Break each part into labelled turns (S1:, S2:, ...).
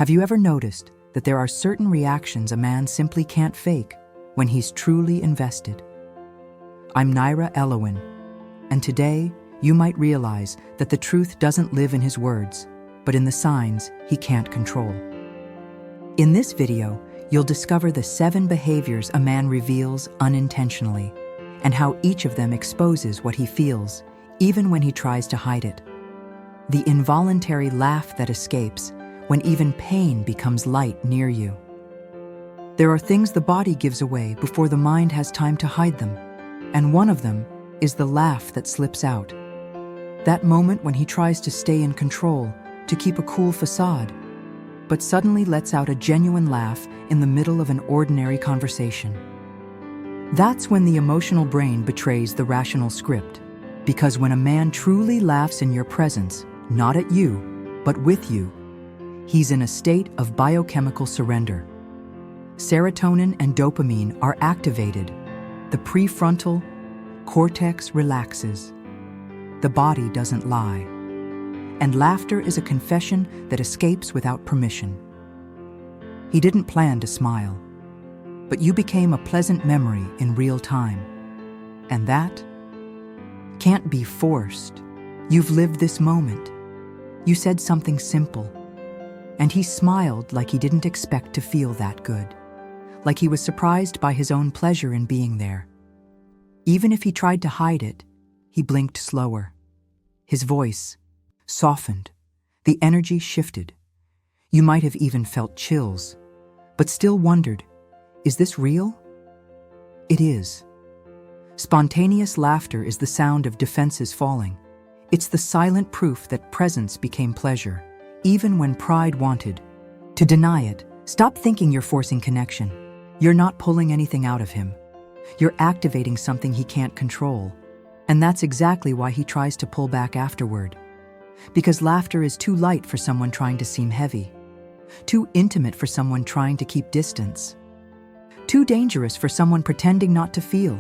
S1: Have you ever noticed that there are certain reactions a man simply can't fake when he's truly invested? I'm Naira Elowin, and today you might realize that the truth doesn't live in his words, but in the signs he can't control. In this video, you'll discover the 7 behaviors a man reveals unintentionally, and how each of them exposes what he feels, even when he tries to hide it. The involuntary laugh that escapes when even pain becomes light near you. There are things the body gives away before the mind has time to hide them, and one of them is the laugh that slips out. That moment when he tries to stay in control, to keep a cool facade, but suddenly lets out a genuine laugh in the middle of an ordinary conversation. That's when the emotional brain betrays the rational script, because when a man truly laughs in your presence, not at you, but with you, he's in a state of biochemical surrender. Serotonin and dopamine are activated. The prefrontal cortex relaxes. The body doesn't lie. And laughter is a confession that escapes without permission. He didn't plan to smile, but you became a pleasant memory in real time. And that can't be forced. You've lived this moment. You said something simple, and he smiled like he didn't expect to feel that good, like he was surprised by his own pleasure in being there. Even if he tried to hide it, he blinked slower. His voice softened. The energy shifted. You might have even felt chills, but still wondered, is this real? It is. Spontaneous laughter is the sound of defenses falling. It's the silent proof that presence became pleasure, even when pride wanted to deny it. Stop thinking you're forcing connection. You're not pulling anything out of him. You're activating something he can't control. And that's exactly why he tries to pull back afterward. Because laughter is too light for someone trying to seem heavy, too intimate for someone trying to keep distance, too dangerous for someone pretending not to feel.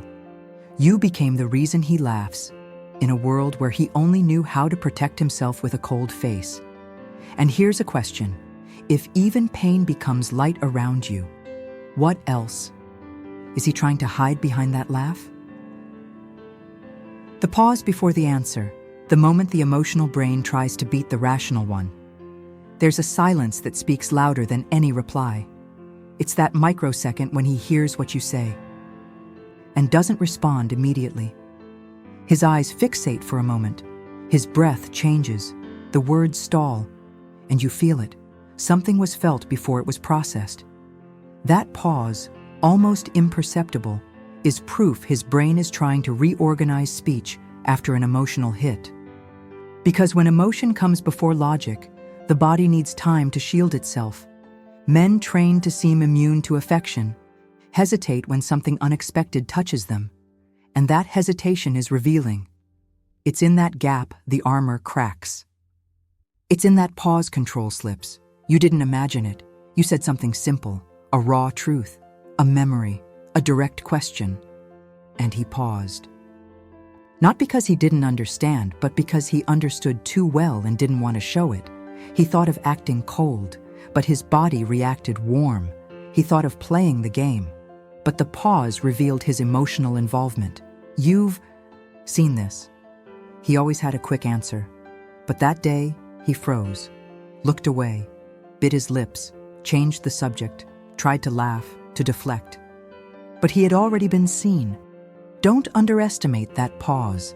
S1: You became the reason he laughs, in a world where he only knew how to protect himself with a cold face. And here's a question. If even pain becomes light around you, what else? Is he trying to hide behind that laugh? The pause before the answer, the moment the emotional brain tries to beat the rational one. There's a silence that speaks louder than any reply. It's that microsecond when he hears what you say and doesn't respond immediately. His eyes fixate for a moment. His breath changes. The words stall, and you feel it. Something was felt before it was processed. That pause, almost imperceptible, is proof his brain is trying to reorganize speech after an emotional hit. Because when emotion comes before logic, the body needs time to shield itself. Men trained to seem immune to affection hesitate when something unexpected touches them, and that hesitation is revealing. It's in that gap the armor cracks. It's in that pause control slips. You didn't imagine it. You said something simple, a raw truth, a memory, a direct question. And he paused. Not because he didn't understand, but because he understood too well and didn't want to show it. He thought of acting cold, but his body reacted warm. He thought of playing the game, but the pause revealed his emotional involvement. You've seen this. He always had a quick answer, but that day he froze, looked away, bit his lips, changed the subject, tried to laugh, to deflect. But he had already been seen. Don't underestimate that pause.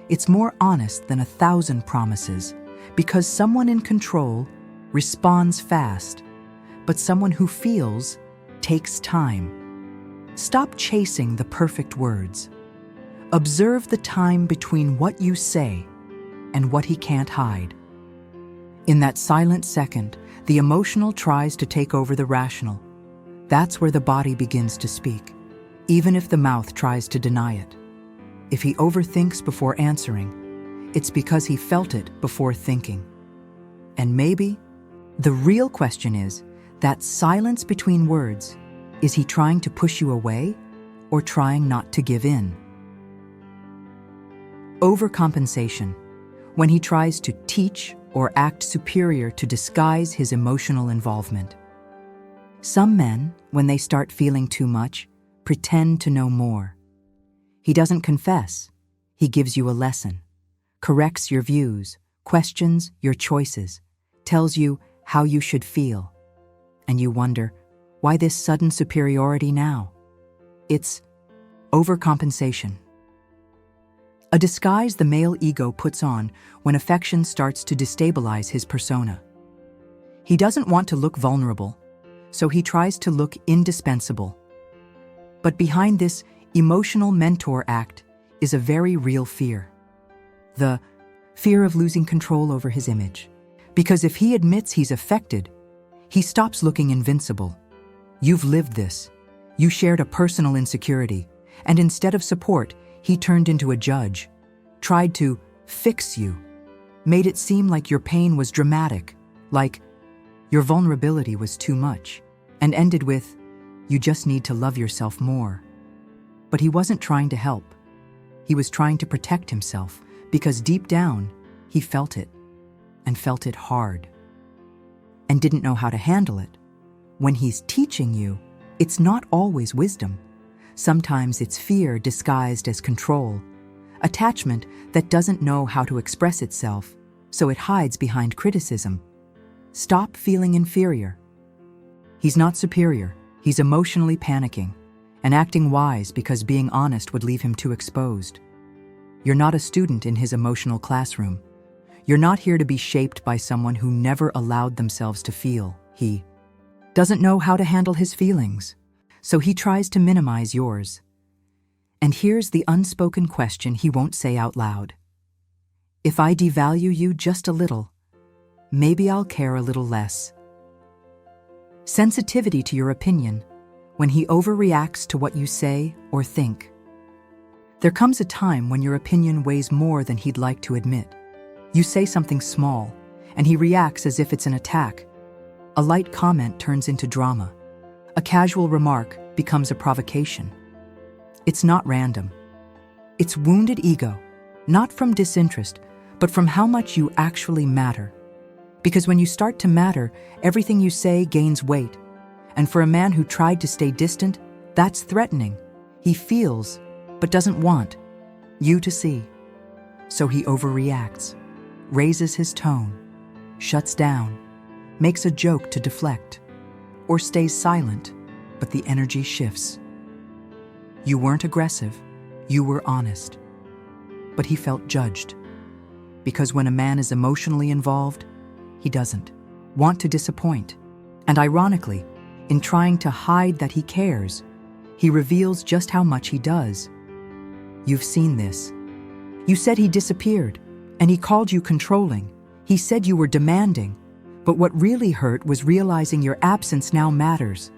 S1: It's more honest than 1,000 promises, because someone in control responds fast, but someone who feels takes time. Stop chasing the perfect words. Observe the time between what you say and what he can't hide. In that silent second, the emotional tries to take over the rational. That's where the body begins to speak, even if the mouth tries to deny it. If he overthinks before answering, it's because he felt it before thinking. And maybe the real question is, that silence between words, is he trying to push you away or trying not to give in? Overcompensation. When he tries to teach or act superior to disguise his emotional involvement. Some men, when they start feeling too much, pretend to know more. He doesn't confess. He gives you a lesson, corrects your views, questions your choices, tells you how you should feel. And you wonder, why this sudden superiority now? It's overcompensation. A disguise the male ego puts on when affection starts to destabilize his persona. He doesn't want to look vulnerable, so he tries to look indispensable. But behind this emotional mentor act is a very real fear. The fear of losing control over his image. Because if he admits he's affected, he stops looking invincible. You've lived this. You shared a personal insecurity, and instead of support, he turned into a judge, tried to fix you, made it seem like your pain was dramatic, like your vulnerability was too much, and ended with, you just need to love yourself more. But he wasn't trying to help. He was trying to protect himself, because deep down, he felt it, and felt it hard, and didn't know how to handle it. When he's teaching you, it's not always wisdom. Sometimes it's fear disguised as control, attachment that doesn't know how to express itself, so it hides behind criticism. Stop feeling inferior. He's not superior. He's emotionally panicking and acting wise because being honest would leave him too exposed. You're not a student in his emotional classroom. You're not here to be shaped by someone who never allowed themselves to feel. He doesn't know how to handle his feelings, so he tries to minimize yours. And here's the unspoken question he won't say out loud. If I devalue you just a little, maybe I'll care a little less. Sensitivity to your opinion, when he overreacts to what you say or think. There comes a time when your opinion weighs more than he'd like to admit. You say something small, and he reacts as if it's an attack. A light comment turns into drama. A casual remark becomes a provocation. It's not random. It's wounded ego, not from disinterest, but from how much you actually matter. Because when you start to matter, everything you say gains weight. And for a man who tried to stay distant, that's threatening. He feels, but doesn't want, you to see. So he overreacts, raises his tone, shuts down, makes a joke to deflect, or stays silent, but the energy shifts. You weren't aggressive, you were honest. But he felt judged. Because when a man is emotionally involved, he doesn't want to disappoint. And ironically, in trying to hide that he cares, he reveals just how much he does. You've seen this. You said he disappeared, and he called you controlling. He said you were demanding. But what really hurt was realizing your absence now matters.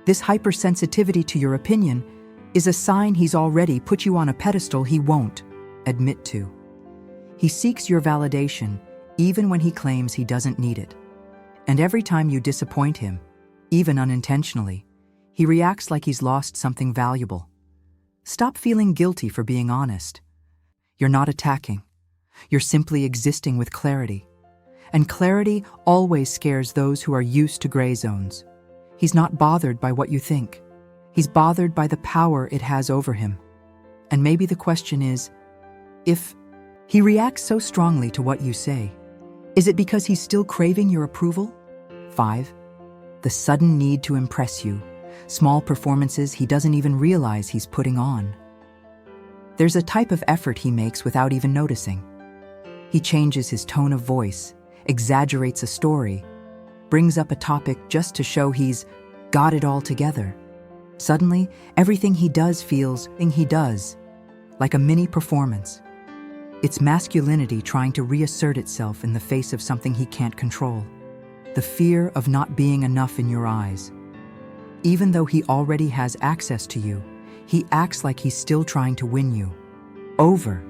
S1: This hypersensitivity to your opinion is a sign he's already put you on a pedestal he won't admit to. He seeks your validation even when he claims he doesn't need it. And every time you disappoint him, even unintentionally, he reacts like he's lost something valuable. Stop feeling guilty for being honest. You're not attacking. You're simply existing with clarity. And clarity always scares those who are used to gray zones. He's not bothered by what you think. He's bothered by the power it has over him. And maybe the question is, if he reacts so strongly to what you say, is it because he's still craving your approval? 5. The sudden need to impress you. Small performances he doesn't even realize he's putting on. There's a type of effort he makes without even noticing. He changes his tone of voice, exaggerates a story, brings up a topic just to show he's got it all together. Suddenly, everything he does feels like a mini performance. It's masculinity trying to reassert itself in the face of something he can't control. The fear of not being enough in your eyes. Even though he already has access to you, he acts like he's still trying to win you over,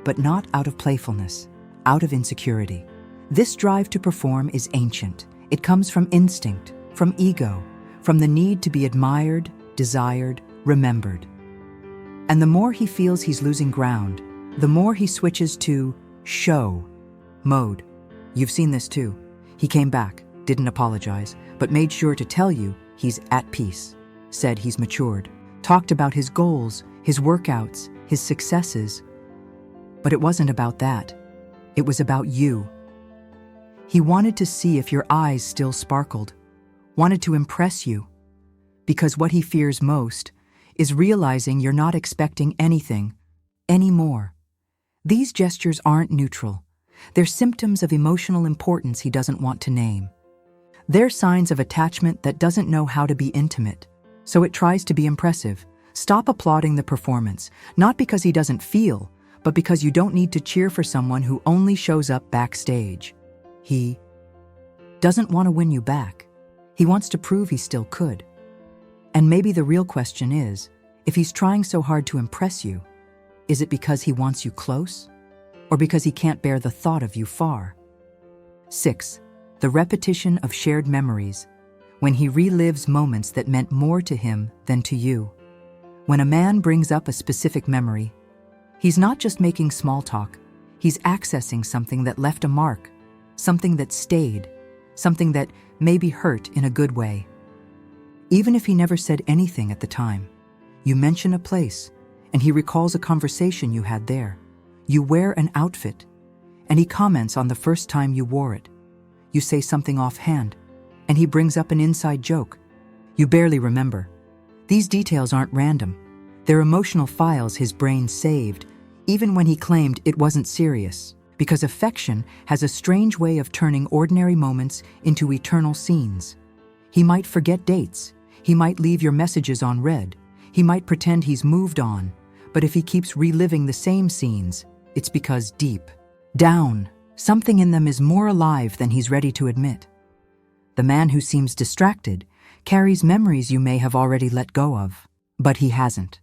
S1: but not out of playfulness, out of insecurity. This drive to perform is ancient. It comes from instinct, from ego, from the need to be admired, desired, remembered. And the more he feels he's losing ground, the more he switches to show mode. You've seen this too. He came back, didn't apologize, but made sure to tell you he's at peace. Said he's matured. Talked about his goals, his workouts, his successes. But it wasn't about that. It was about you. He wanted to see if your eyes still sparkled. Wanted to impress you. Because what he fears most is realizing you're not expecting anything anymore. These gestures aren't neutral. They're symptoms of emotional importance he doesn't want to name. They're signs of attachment that doesn't know how to be intimate, so it tries to be impressive. Stop applauding the performance, not because he doesn't feel, but because you don't need to cheer for someone who only shows up backstage. He doesn't want to win you back. He wants to prove he still could. And maybe the real question is, if he's trying so hard to impress you, is it because he wants you close? Or because he can't bear the thought of you far? 6. The repetition of shared memories, when he relives moments that meant more to him than to you. When a man brings up a specific memory, he's not just making small talk, he's accessing something that left a mark, something that stayed, something that maybe hurt in a good way. Even if he never said anything at the time, you mention a place, and he recalls a conversation you had there. You wear an outfit, and he comments on the first time you wore it. You say something offhand, and he brings up an inside joke. You barely remember. These details aren't random. They're emotional files his brain saved, even when he claimed it wasn't serious, because affection has a strange way of turning ordinary moments into eternal scenes. He might forget dates. He might leave your messages on read. He might pretend he's moved on, but if he keeps reliving the same scenes, it's because deep down, something in them is more alive than he's ready to admit. The man who seems distracted carries memories you may have already let go of, but he hasn't.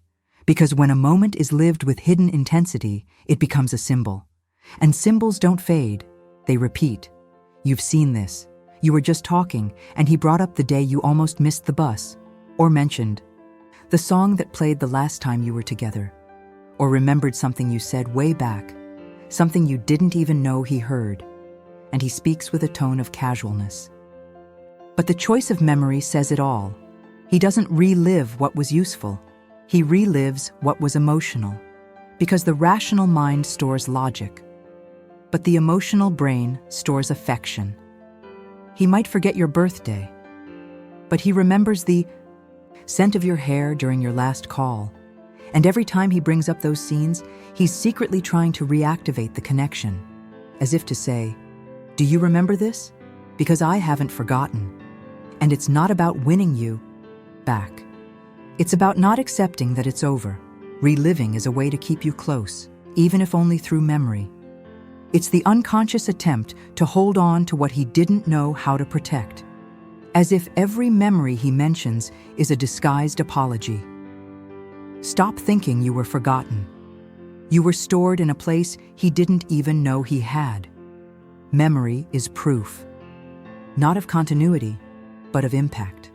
S1: Because when a moment is lived with hidden intensity, it becomes a symbol. And symbols don't fade, they repeat. You've seen this. You were just talking, and he brought up the day you almost missed the bus, or mentioned the song that played the last time you were together, or remembered something you said way back, something you didn't even know he heard, and he speaks with a tone of casualness. But the choice of memory says it all. He doesn't relive what was useful. He relives what was emotional, because the rational mind stores logic, but the emotional brain stores affection. He might forget your birthday, but he remembers the scent of your hair during your last call. And every time he brings up those scenes, he's secretly trying to reactivate the connection, as if to say, "Do you remember this? Because I haven't forgotten." And it's not about winning you back. It's about not accepting that it's over. Reliving is a way to keep you close, even if only through memory. It's the unconscious attempt to hold on to what he didn't know how to protect, as if every memory he mentions is a disguised apology. Stop thinking you were forgotten. You were stored in a place he didn't even know he had. Memory is proof, not of continuity, but of impact.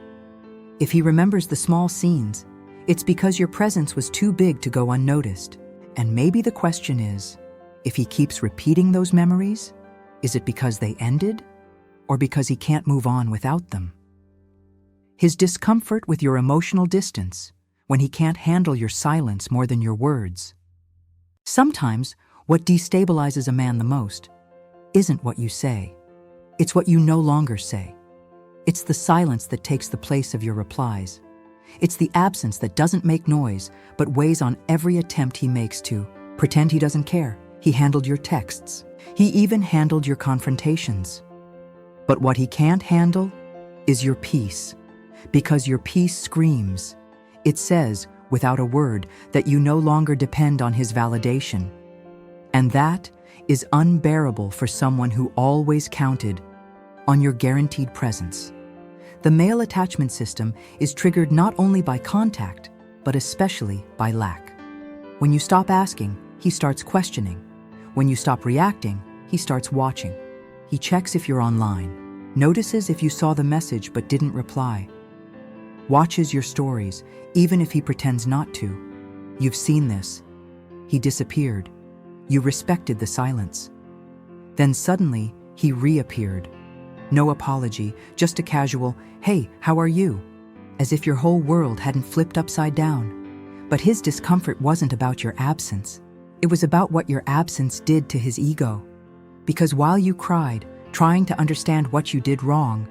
S1: If he remembers the small scenes, it's because your presence was too big to go unnoticed. And maybe the question is, if he keeps repeating those memories, is it because they ended, or because he can't move on without them? His discomfort with your emotional distance, when he can't handle your silence more than your words. Sometimes, what destabilizes a man the most isn't what you say. It's what you no longer say. It's the silence that takes the place of your replies. It's the absence that doesn't make noise, but weighs on every attempt he makes to pretend he doesn't care. He handled your texts. He even handled your confrontations. But what he can't handle is your peace, because your peace screams. It says, without a word, that you no longer depend on his validation. And that is unbearable for someone who always counted on your guaranteed presence. The male attachment system is triggered not only by contact, but especially by lack. When you stop asking, he starts questioning. When you stop reacting, he starts watching. He checks if you're online, notices if you saw the message but didn't reply, watches your stories, even if he pretends not to. You've seen this. He disappeared. You respected the silence. Then suddenly, he reappeared. No apology, just a casual, "Hey, how are you?" As if your whole world hadn't flipped upside down. But his discomfort wasn't about your absence. It was about what your absence did to his ego. Because while you cried, trying to understand what you did wrong,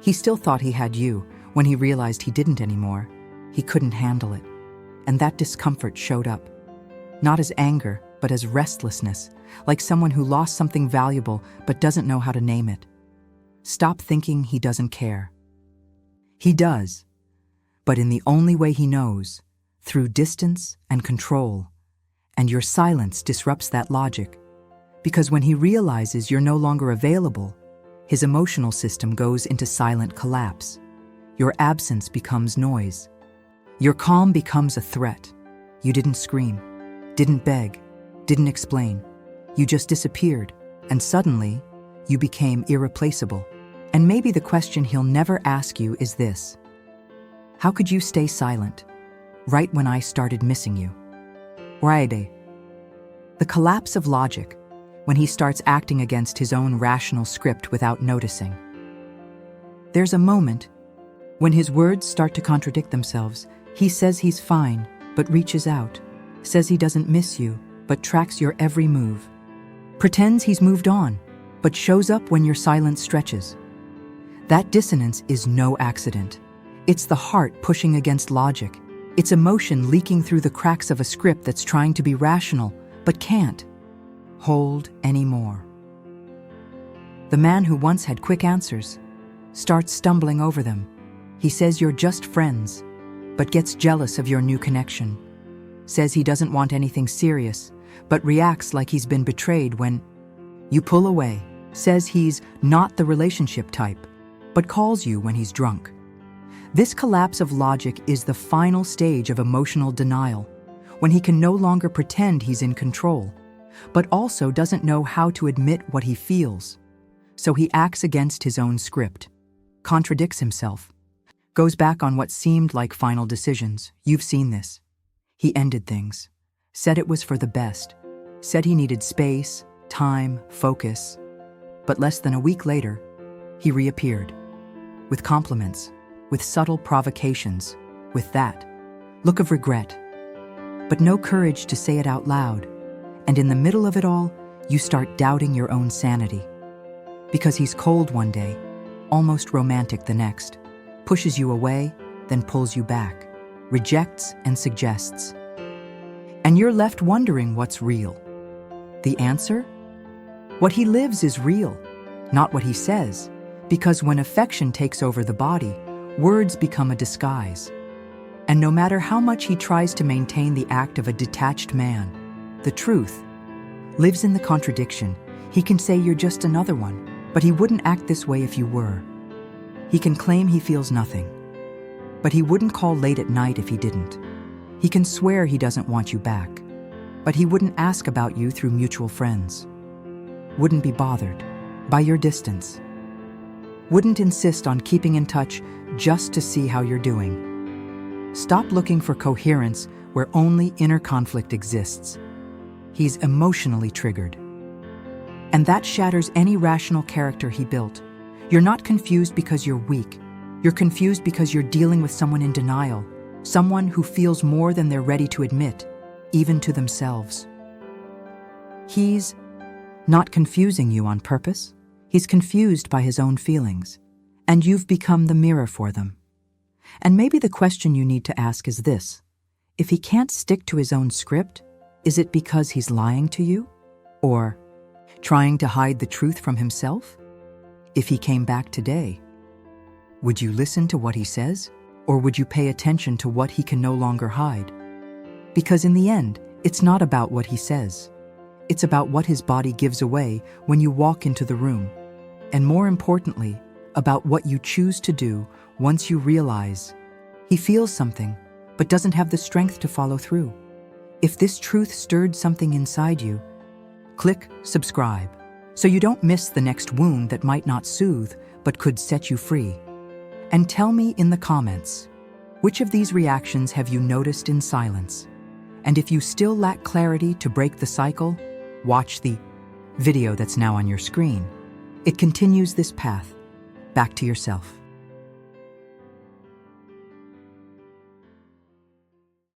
S1: he still thought he had you. When he realized he didn't anymore, he couldn't handle it. And that discomfort showed up. Not as anger, but as restlessness, like someone who lost something valuable but doesn't know how to name it. Stop thinking he doesn't care. He does, but in the only way he knows, through distance and control. And your silence disrupts that logic. Because when he realizes you're no longer available, his emotional system goes into silent collapse. Your absence becomes noise. Your calm becomes a threat. You didn't scream, didn't beg, didn't explain. You just disappeared, and suddenly, you became irreplaceable. And maybe the question he'll never ask you is this: how could you stay silent, right when I started missing you? Right. The collapse of logic, when he starts acting against his own rational script without noticing. There's a moment when his words start to contradict themselves. He says he's fine, but reaches out. Says he doesn't miss you, but tracks your every move. Pretends he's moved on, but shows up when your silence stretches. That dissonance is no accident. It's the heart pushing against logic. It's emotion leaking through the cracks of a script that's trying to be rational, but can't hold anymore. The man who once had quick answers starts stumbling over them. He says you're just friends, but gets jealous of your new connection. Says he doesn't want anything serious, but reacts like he's been betrayed when you pull away. Says he's not the relationship type, but calls you when he's drunk. This collapse of logic is the final stage of emotional denial, when he can no longer pretend he's in control, but also doesn't know how to admit what he feels. So he acts against his own script, contradicts himself, goes back on what seemed like final decisions. You've seen this. He ended things, said it was for the best, said he needed space, time, focus. But less than a week later, he reappeared. With compliments, with subtle provocations, with that look of regret, but no courage to say it out loud. And in the middle of it all, you start doubting your own sanity. Because he's cold one day, almost romantic the next, pushes you away, then pulls you back, rejects and suggests. And you're left wondering what's real. The answer? What he lives is real, not what he says. Because when affection takes over the body, words become a disguise. And no matter how much he tries to maintain the act of a detached man, the truth lives in the contradiction. He can say you're just another one, but he wouldn't act this way if you were. He can claim he feels nothing, but he wouldn't call late at night if he didn't. He can swear he doesn't want you back, but he wouldn't ask about you through mutual friends. Wouldn't be bothered by your distance. Wouldn't insist on keeping in touch just to see how you're doing. Stop looking for coherence where only inner conflict exists. He's emotionally triggered. And that shatters any rational character he built. You're not confused because you're weak. You're confused because you're dealing with someone in denial, someone who feels more than they're ready to admit, even to themselves. He's not confusing you on purpose. He's confused by his own feelings, and you've become the mirror for them. And maybe the question you need to ask is this: if he can't stick to his own script, is it because he's lying to you? Or trying to hide the truth from himself? If he came back today, would you listen to what he says? Or would you pay attention to what he can no longer hide? Because in the end, it's not about what he says. It's about what his body gives away when you walk into the room. And more importantly, about what you choose to do once you realize he feels something, but doesn't have the strength to follow through. If this truth stirred something inside you, click subscribe so you don't miss the next wound that might not soothe, but could set you free. And tell me in the comments, which of these reactions have you noticed in silence? And if you still lack clarity to break the cycle, watch the video that's now on your screen. It continues this path, back to yourself.